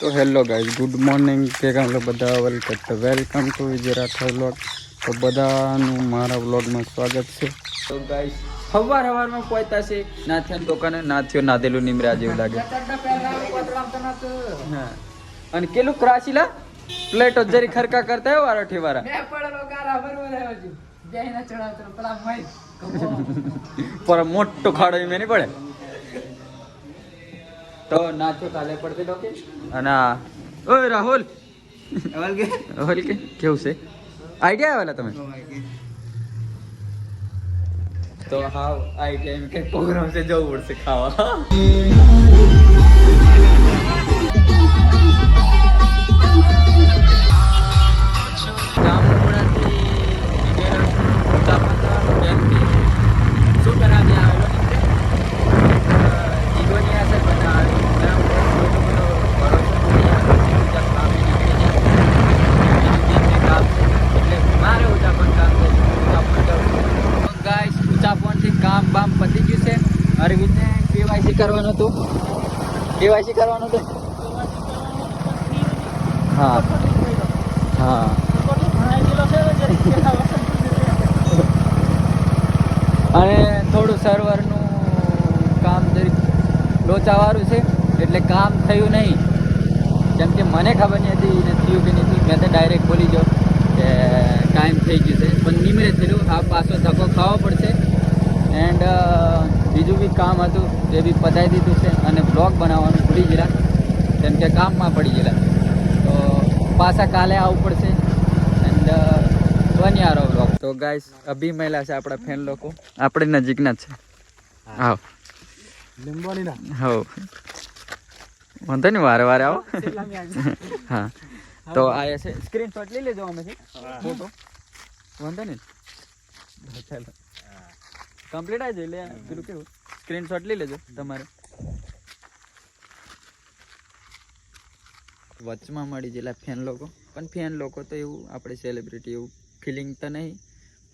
तो hello guys good morning के हम लोग बदा welcome to Vijay Rathore vlog. तो बधाનું મારા વ્લોગમાં સ્વાગત છે। તો ગાઈસ સવાર સવારમાં પહોંચ્યા છે નાથિયા દુકાને નાથિયો નાદેલું નિમરા જેવું લાગે। હા અને કેલું ક્રાસીલા પ્લેટ જરી ખરકા કરતા હો આરઠી વાળા મે પડેલો ગારા બરોબર આવજો બેહીને ચડાવતો પેલા મય પર મોટો ખાડો મે નહીં પડે तो नाचो काले पड़ते लोग अना ओए राहुल राहुल के क्यों से आइडिया है वाला तुम्हें तो हाँ आइडिया के प्रोग्राम से जो उड़ से खावा अरविंदने केवायसी करवानो तो केवायसी करवानो तो हाँ हाँ અને થોડું સર્વરનું કામ જરીક લોચાવાળું છે એટલે કામ થયું નહીં કેમ કે મને ખબર નહીં હતી ને થયું કે નથી મેં તો ડાયરેક્ટ બોલી ગયો કે ટાઈમ થઈ ગયું છે પણ નિમરે થયેલું આ પાછો ધક્કો ખાવો પડશે એન્ડ બીજું બી કામ હતું તે બી પતાવી દીધું છે અને બ્લોગ બનાવવાનું ભૂલી ગયેલા કેમ કે કામમાં પડી ગયેલા તો પાછા કાલે આવવું પડશે એન્ડ બન્યા રહો બ્લોગ। તો ગાઈસ અભી મહિલા છે આપણા ફેન લોકો આપણે નજીકના છે આવો લીંબોનીના હો વાંધો નહીં વારે વારે આવો હા તો આ છે સ્ક્રીનશોટ લઈ લેજો અમે ફોટો વાંધો નહીં ચાલો કમ્પ્લીટ આવી જાય એટલે પેલું કેવું સ્ક્રીનશોટ લઈ લેજો તમારે વચમાં મળી ગયેલા ફેન લોકો પણ ફેન લોકો તો એવું આપણે સેલિબ્રિટી એવું ફિલિંગ તો નહીં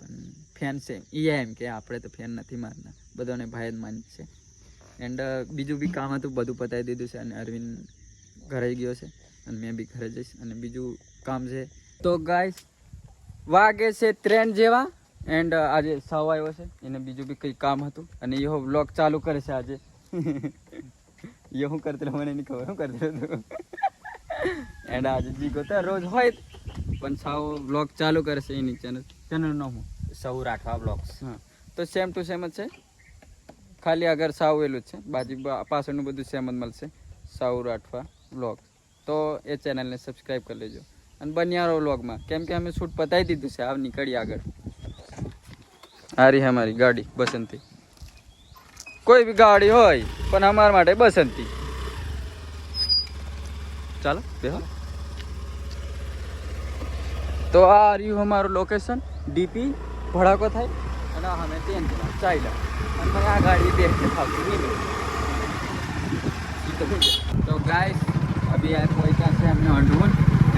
પણ ફેન છે એ એમ કે આપણે તો ફેન નથી મારના બધાને ભાઈ જ માની છે એન્ડ બીજું બી કામ હતું બધું પતાવી દીધું છે અને અરવિંદ ઘરે ગયો છે અને મેં બી ઘરે જઈશ અને બીજું કામ છે તો ગાઈસ વાગે છે ટ્રેન જેવા એન્ડ આજે સાવ આવ્યો છે એને બીજું બી કંઈ કામ હતું અને એવો વ્લોગ ચાલુ કરે છે આજે એ હું કરતો મને નહીં ખબર હું કરતો એન્ડ આજે બીગો તો રોજ હોય પણ સાવ વ્લોગ ચાલુ કરે છે એની ચેનલનું નામ સૌ રાઠવા બ્લોગ્સ હા તો સેમ ટુ સેમ જ છે ખાલી અગર સાવ એલું જ છે બાજુ પાછળનું બધું સેમ જ મળશે સૌ રાઠવા વ્લોગ તો એ ચેનલને સબસ્ક્રાઈબ કરી લેજો અને બન્યા રહો વ્લોગમાં કેમ કે અમે શૂટ પતાવી દીધું છે આવ નીકળી આગળ आ रही है हमारी गाड़ी बसंती कोई भी गाड़ी हो पर हमारे माटे बसंती चलो देखो तो आ रही हमाરું लोकेशन डीपी भड़ाको થાય અને અમે તેન ચાલ્યા અને આ ગાડી દેખને ફાવતી નહીં तो गाइस अभी आ पहुंचा છે हमने અંડવન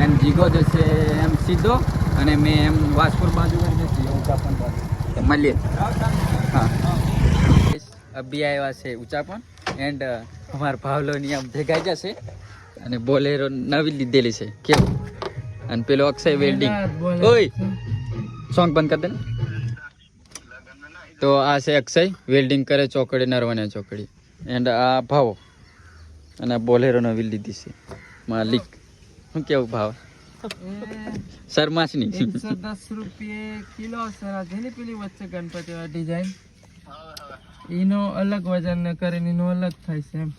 એન્ડ જીગો જશે એમ સીધો અને મે એમ વાસપુર બાજુ જશે ઉચાપન બાજુ મળીએ હા અભી આવ્યા છે ઉચાપન એન્ડ અમારા ભાવલોની આમ ભેગાઈ જશે અને બોલેરો નવી લીધેલી છે કેવું અને પેલો અક્ષય વેલ્ડિંગ ઓય સોંગ બંધ કરી દે ને તો આ છે અક્ષય વેલ્ડિંગ કરે ચોકડી નરવાના ચોકડી એન્ડ આ ભાવો અને બોલેરો નવી લીધી છે માલિક શું કેવું ભાવ શર્માસની 110 રૂપિયા કિલો સર જેની પેલી વચ્ચે ગણપતિ ડિઝાઇન એનો અલગ વજન ને કરીને એનો અલગ થાય છે એમ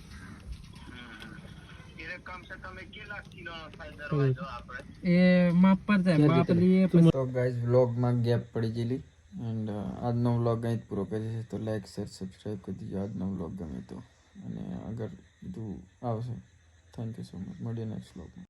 એ માપ પર જાય માપ લઈએ તો ગાઈસ વ્લોગ માં ગેપ પડી ગયેલી એન્ડ આજનો વ્લોગ અહીં જ પૂરો કરીએ તો લાઈક શેર સબસ્ક્રાઇબ કરી દીજો આજનો વ્લોગ ગમે તો અને અગર બધું આવશે થેન્ક યુ સો મચ મળીએ નેક્સ્ટ વ્લોગમાં।